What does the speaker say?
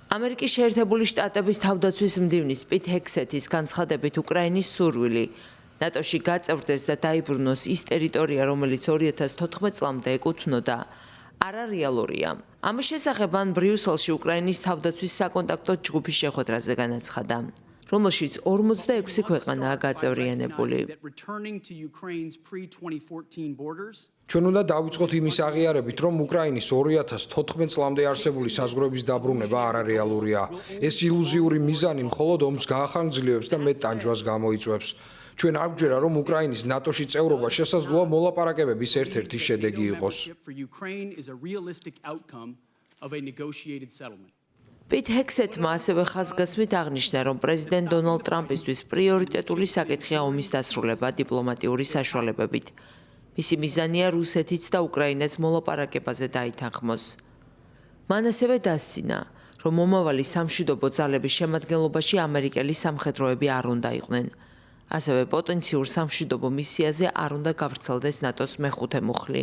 ამერიკის შეერთებული შტატების თავდაცვის მდივნის პიტ ჰექსეთის განცხადებით უკრაინის სურვილი ნატოში გაწევრდეს და დაიბრუნოს ის ტერიტორია, რომელიც 2014 წლამდე ეკუთვნოდა, არარეალურია. ამის შესახებ მან ბრიუსელში უკრაინის თავდაცვის საკონტაქტო ჯგუფის შეხვედრაზე განაცხადა, რომელშიც 46 ქვეყანაა გაწევრიანებული. ჩვენ უნდა დავიწყოთ იმის აღიარებით, რომ უკრაინის 2014 წლამდე არსებული საზღვრების დაბრუნება არარეალურია. ეს ილუზიური მიზანი მხოლოდ ომს გაახანგრძლივებს და მეტ ტანჯვას გამოიწვევს. ჩვენ არ გვჯერა, რომ უკრაინის ნატოში წევრობა შესაძლოა მოლაპარაკებების ერთ-ერთი შედეგი იყოს. პიტ ჰექსეთმა ასევე ხაზგასმით აღნიშნა, რომ პრეზიდენტ დონალდ ტრამპისთვის პრიორიტეტული საკითხია ომის დასრულება დიპლომატიური საშუალებებით. მისი მიზანია რუსეთიც და უკრაინაც მოლაპარაკებაზე დაითანხმოს. მან ასევე დასცინა, რომ მომავალი სამშვიდობო ძალების შემადგენლობაში ამერიკელი სამხედროები არ უნდა იყვნენ. ასევე პოტენციურ სამშვიდობო მისიაზე არ უნდა გავრცელდეს ნატოს მეხუთე მუხლი.